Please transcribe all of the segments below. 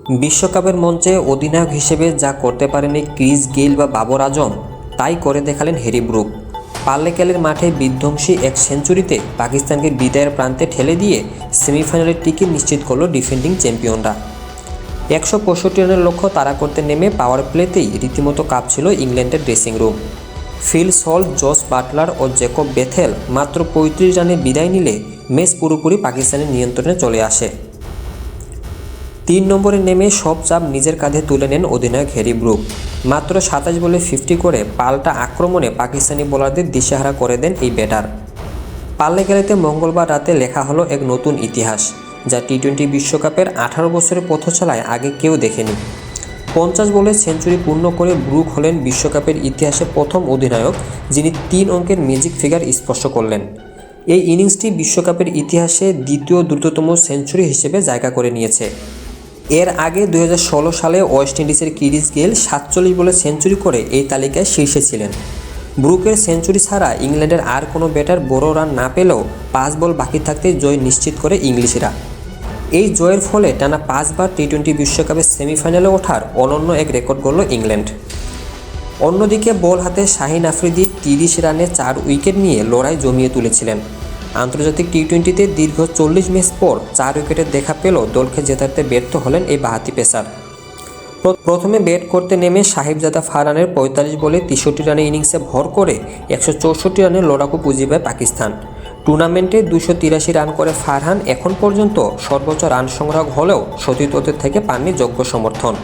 বিশ্বকাপের মঞ্চে অধিনায়ক হিসেবে যা করতে পারেনি ক্রিস গেইল বা বাবর আজম, তাই করে দেখালেন হ্যারি ব্রুক। পাল্লেকেলের মাঠে বিধ্বংসী এক সেঞ্চুরিতে পাকিস্তানকে বিদায়ের প্রান্তে ঠেলে দিয়ে সেমিফাইনালের টিকিট নিশ্চিত করল ডিফেন্ডিং চ্যাম্পিয়নরা। 165 রানের লক্ষ্য তাড়া করতে নেমে পাওয়ার প্লেতেই রীতিমতো কাঁপছিল ইংল্যান্ডের dressing room. Phil Salt, Jos Buttler ও জ্যাকব বেথেল মাত্র 35 রানে বিদায় নিলে ম্যাচ পুরোপুরি পাকিস্তানের নিয়ন্ত্রণে চলে আসে। 3 নম্বরে নেমে সব চাপ নিজের কাঁধে তুলে নেন অধিনায়ক হ্যারি ব্রুক। মাত্র 27 বলে 50 করে পাল্টা আক্রমণে পাকিস্তানি বোলারদের দিশেহারা করে দেন এই ব্যাটার। পাল্লেকেলেতে মঙ্গলবার রাতে লেখা হলো এক নতুন ইতিহাস, যা টি-20 বিশ্বকাপের 18 বছরের পথচলায় আগে কেউ দেখেনি। 50 বলে সেঞ্চুরি পূর্ণ করে ব্রুক হলেন বিশ্বকাপের ইতিহাসে প্রথম অধিনায়ক যিনি 3 অঙ্কের ম্যাজিক ফিগার স্পর্শ করলেন। এই ইনিংসটি বিশ্বকাপের ইতিহাসে দ্বিতীয় দ্রুততম সেঞ্চুরি হিসেবে জায়গা করে নিয়েছে। এর আগে 2016 সালে ওয়েস্ট ইন্ডিজের ক্রিস গেইল 47 বলে সেঞ্চুরি করে এই তালিকায় শীর্ষে ছিলেন। ব্রুকের সেঞ্চুরি ছাড়া ইংল্যান্ডের আর কোনো ব্যাটার বড় রান না পেলেও 5 বল বাকি থাকতেই জয় নিশ্চিত করে ইংলিশরা। এই জয়ের ফলে টানা 5 বার টি-20 বিশ্বকাপের সেমিফাইনালে ওঠার অনন্য এক রেকর্ড গড়ল ইংল্যান্ড। অন্যদিকে বল হাতে শাহিন আফ্রিদি 30 রানে 4 উইকেট নিয়ে লড়াই জমিয়ে তুলেছিলেন। আন্তর্জাতিক টি-20তে দীর্ঘ 40 ম্যাচ পর 4 উইকেটের দেখা পেলেও দলকে জেতাতে ব্যর্থ হলেন এই বাঁহাতি পেসার। প্রথমে ব্যাট করতে নেমে সাহিবজাদা ফারহানের 45 বলে 63 রানে ইনিংসে ভর করে 164 রানের লড়াকু পুঁজি পায় পাকিস্তান। টুর্নামেন্টে 283 রান করে ফারহান এখন পর্যন্ত সর্বোচ্চ রান সংগ্রহ হলেও সতীর্থদের থেকে পাননি যোগ্য সমর্থন।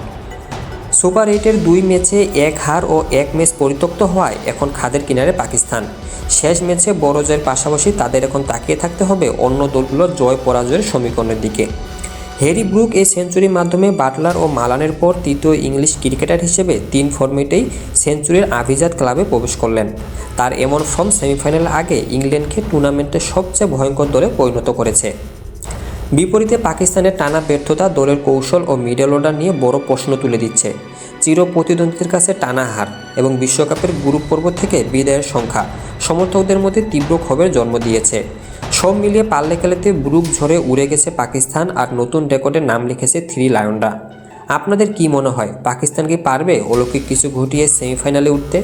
সুপার 8-এর 2 ম্যাচে 1 হার ও 1 ম্যাচ পরিত্যক্ত হওয়ায় এখন খাদের কিনারে পাকিস্তান। শেষ ম্যাচে বড় জয়ের পাশাপাশি তাদের এখন তাকিয়ে থাকতে হবে অন্য দলগুলোর জয় পরাজয়ের সমীকরণের দিকে। হ্যারি ব্রুক এই সেঞ্চুরির মাধ্যমে বাটলার ও মালানের পর তৃতীয় ইংলিশ ক্রিকেটার হিসেবে 3 ফরম্যাটেই সেঞ্চুরির অভিজাত ক্লাবে প্রবেশ করলেন। তার এমন ফর্ম সেমিফাইনাল আগে ইংল্যান্ডকে টুর্নামেন্টের সবচেয়ে ভয়ঙ্কর দলে পরিণত করেছে। বিপরীতে পাকিস্তানের টানা ব্যর্থতা দলের কৌশল ও মিডল অর্ডার নিয়ে বড় প্রশ্ন তুলে দিচ্ছে। চির প্রতিদ্বন্দ্বীদের কাছে টানা হার এবং বিশ্বকাপের গ্রুপ পর্ব থেকে বিদায়ের সংখ্যা সমর্থকদের মধ্যে তীব্র ক্ষোভের জন্ম দিয়েছে। সব মিলিয়ে পাল্লেকেলেতে ব্রুক ঝরে উড়ে গেছে পাকিস্তান আর নতুন রেকর্ডের নাম লিখেছে 3 লায়নরা। আপনাদের কি মনে হয়, পাকিস্তান কি পারবে অলৌকিক কিছু ঘটিয়ে সেমিফাইনালে উঠতে?